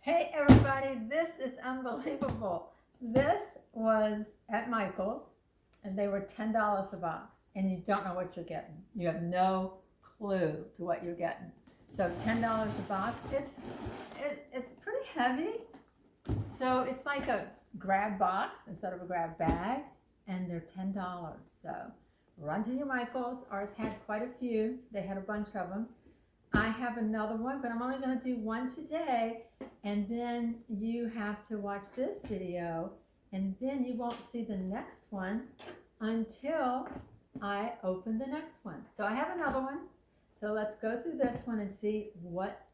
Hey everybody, this is unbelievable. This was at Michael's and they were $10 a box and you don't know what you're getting. You have no clue to what you're getting. So $10 a box, it's pretty heavy. So it's like a grab box instead of a grab bag and they're $10. So run to your Michael's. Ours had quite a few. They had a bunch of them. I have another one, but I'm only going to do one today, and then you have to watch this video, and then you won't see the next one until I open the next one. So I have another one, so let's go through this one and see what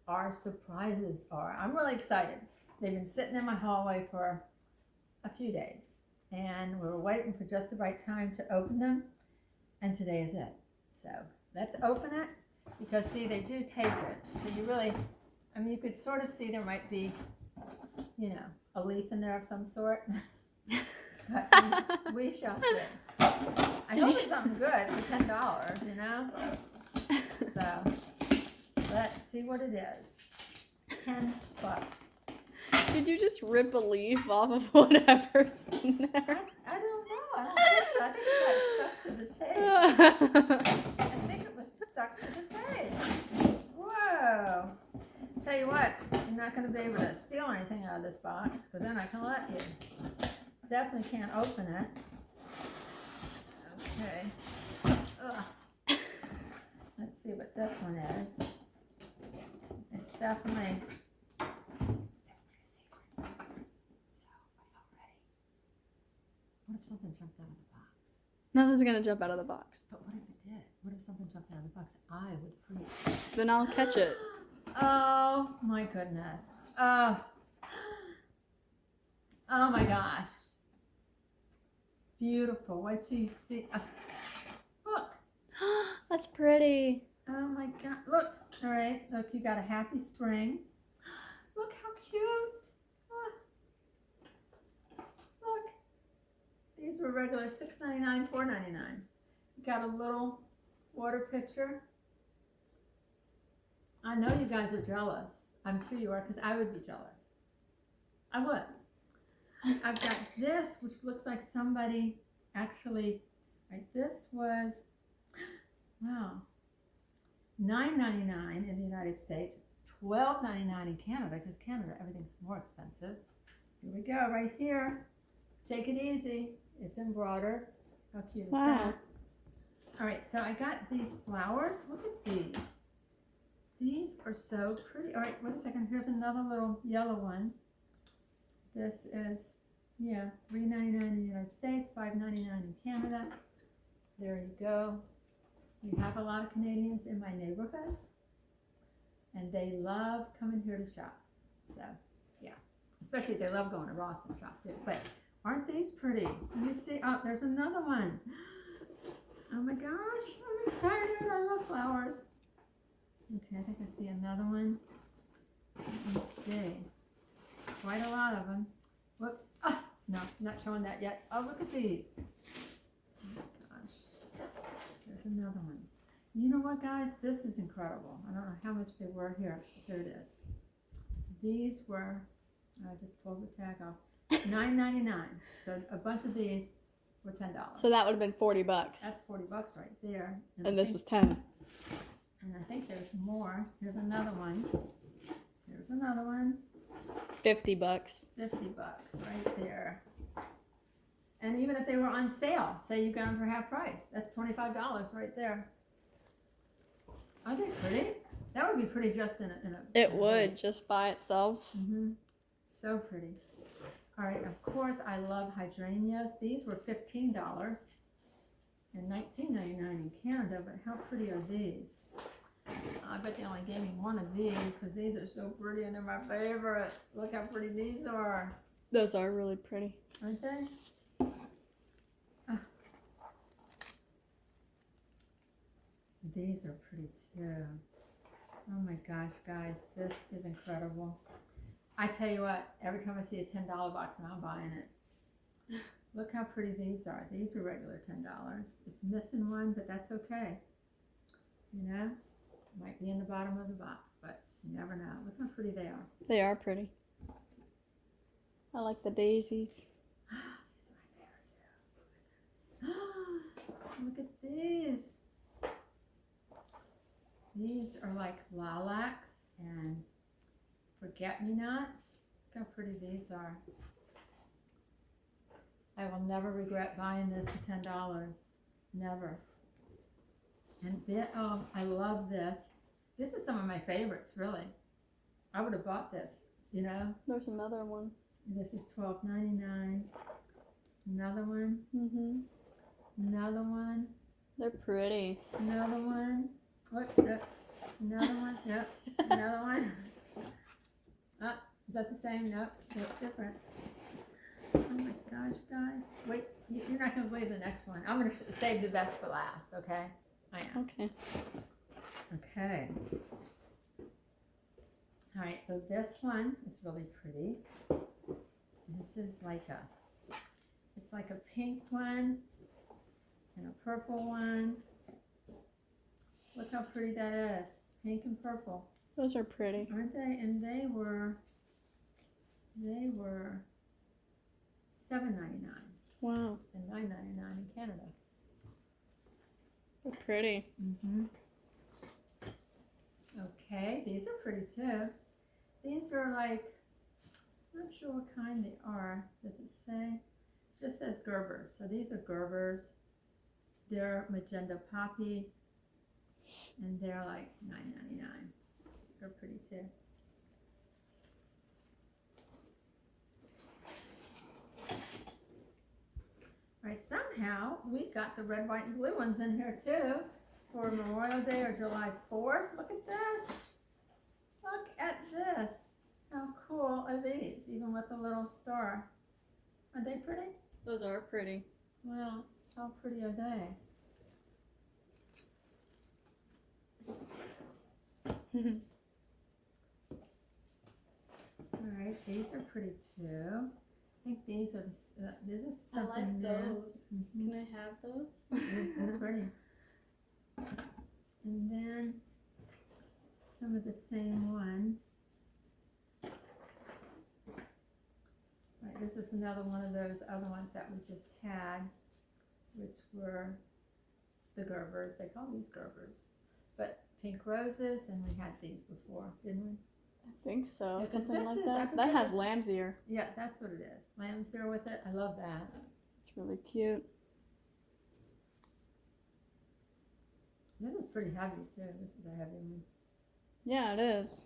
our surprises are. I'm really excited. They've been sitting in my hallway for a few days, and we were waiting for just the right time to open them, and today is it. So let's open it. Because see, they do tape it, so you really, I mean, you could sort of see there might be, you know, a leaf in there of some sort. But we shall see. I hope it's something good for $10, you know. So let's see what it is. $10. Did you just rip a leaf off of whatever's in there? I don't know. I don't think so. I think it got stuck to the tape. I think it was stuck to the tape. Whoa. Tell you what, you're not going to be able to steal anything out of this box, because then I can let you. Definitely can't open it. Okay. Ugh. Let's see what this one is. It's definitely a secret. So, are y'all ready? What if something jumped out of the box? Nothing's gonna jump out of the box. But what if it did? What if something jumped out of the box? I would freeze. Then I'll catch it. Oh my goodness. Oh my gosh. Beautiful. Wait till you see. Look. That's pretty. Oh my God. Look. All right. Look, you got a happy spring. Look how cute. Look. These were regular $6.99, $4.99. You got a little water pitcher. I know you guys are jealous. I'm sure you are, because I would be jealous. I would. I've got this, which looks like somebody actually, right, this was, wow, $9.99 in the United States, $12.99 in Canada, because Canada, everything's more expensive. Here we go, right here. Take it easy. It's embroidered. How cute is that? All right, so I got these flowers. Look at these. These are so pretty. All right, wait a second. Here's another little yellow one. This is, yeah, $3.99 in the United States, $5.99 in Canada. There you go. We have a lot of Canadians in my neighborhood, and they love coming here to shop. So, yeah, especially they love going to Ross and shop too. But aren't these pretty? Let me see. Oh, there's another one. Oh my gosh, I'm excited. I love flowers. Okay, I think I see another one. Let me see. Quite a lot of them. Whoops. Oh, no, not showing that yet. Oh, look at these. Oh my gosh. There's another one. You know what, guys? This is incredible. I don't know how much they were here. There it is. These were, I just pulled the tag off, $9.99. So a bunch of these were $10. So that would have been $40. That's $40 right there. And this was 10. And I think there's more. Here's another one. Here's another one. $50. $50 right there. And even if they were on sale, say you got them for half price, that's $25 right there. Aren't they pretty? That would be pretty just in a It would, just by itself. Mm-hmm. So pretty. All right, of course, I love hydrangeas. These were $15 and $19.99 in Canada, but how pretty are these? I bet they only gave me one of these because these are so pretty and they're my favorite. Look how pretty these are. Those are really pretty. Aren't they? These are pretty too. Oh my gosh, guys, this is incredible. I tell you what, every time I see a $10 box, I'm buying it. Look how pretty these are. These are regular $10. It's missing one, but that's okay. You know, might be in the bottom of the box, but You never know. Look how pretty they are. They are pretty. I like the daisies. These are my favorite too. Look at these. These are like lilacs and forget-me-nots. Look how pretty these are. I will never regret buying this for $10. Never. And oh, I love this. This is some of my favorites, really. I would have bought this, you know. There's another one. This is $12.99. Another one. Another one. They're pretty. Another one. Look, another one. Yep. Another one. Is that the same? Nope. That's different. Oh my gosh, guys. Wait, you're not going to believe the next one. I'm going to save the best for last, okay? I am. Okay. Okay. All right, so this one is really pretty. This is like it's like a pink one and a purple one. Look how pretty that is. Pink and purple. Those are pretty. Aren't they? And they were $7.99. Wow. And $9.99 in Canada. They're pretty. Okay, these are pretty too. These are like, I'm not sure what kind they are. Does it say? It just says Gerbers. So these are Gerbers. They're magenta poppy. And they're like $9.99. They're pretty too. All right, somehow we got the red, white, and blue ones in here too for Memorial Day or July 4th. Look at this. Look at this. How cool are these, even with a little star? Are they pretty? Those are pretty. Well, how pretty are they? All right, these are pretty too. I think these are this is something new. I like those. Can I have those? They're pretty. And then some of the same ones. Right, this is another one of those other ones that we just had, which were the Gerbers. They call these Gerbers. But pink roses, and we had these before, didn't we? I think so. Yeah, something like I that. forget That has lamb's ear. Yeah, that's what it is. Lamb's ear with it. I love that. It's really cute. This is pretty heavy too. This is a heavy one. Yeah, it is.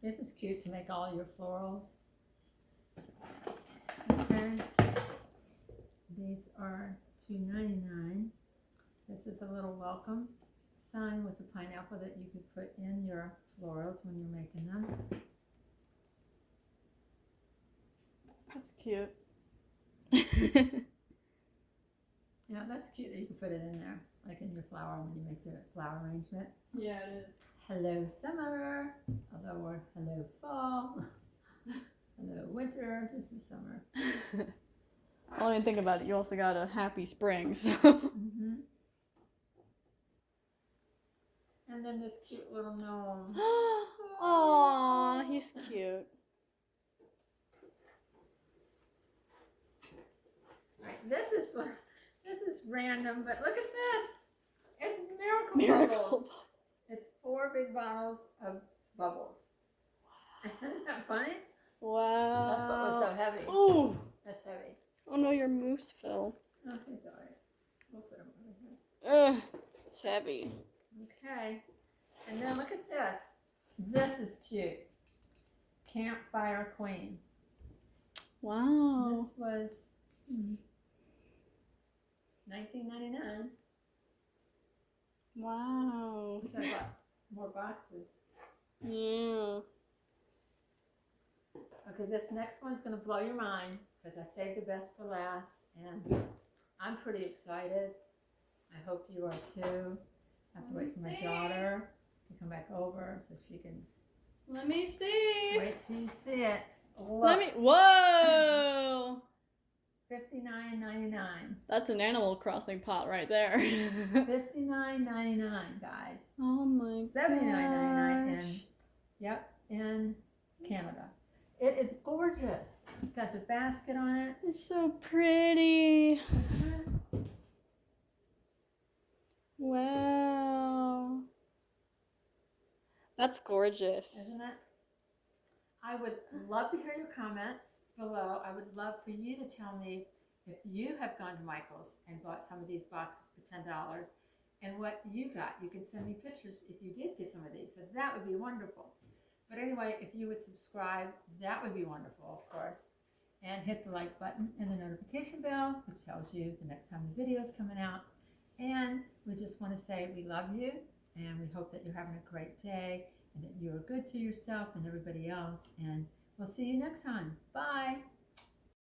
This is cute to make all your florals. Okay. These are $2.99. This is a little welcome sign with a pineapple that you could put in your florals when you're making them. That's cute. Yeah, that's cute that you can put it in there, like in your flower when you make the flower arrangement. Yeah, it is. Hello summer, or hello fall, hello winter, this is summer. Well, I mean, think about it. You also got a happy spring, so. And then this cute little gnome. Aww, he's cute. Right, this is random, but look at this. It's miracle bubbles. It's 4 big bottles of bubbles. Isn't that funny? Wow. That's what was so heavy. Ooh. That's heavy. Oh no, your moose fell. Oh, he's all right. We'll put him over here. Ugh, it's heavy. Okay. And then look at this. This is cute. Campfire Queen. Wow. This was $19.99. Wow. So I bought more boxes. Yeah. Okay, this next one's going to blow your mind because I saved the best for last, and I'm pretty excited. I hope you are too. I have to wait for my daughter to come back over so she can. Let me see. Wait till you see it. Look. Let me. Whoa. $59.99. That's an Animal Crossing pot right there. $59.99, guys. Oh my $79.99 in Canada. It is gorgeous. It's got the basket on it. It's so pretty. Isn't it? Wow. That's gorgeous. Isn't it? I would love to hear your comments below. I would love for you to tell me if you have gone to Michael's and bought some of these boxes for $10 and what you got. You can send me pictures if you did get some of these. So that would be wonderful. But anyway, if you would subscribe, that would be wonderful, of course. And hit the like button and the notification bell, which tells you the next time the video is coming out. And we just want to say we love you and we hope that you're having a great day and that you are good to yourself and everybody else. And we'll see you next time. Bye.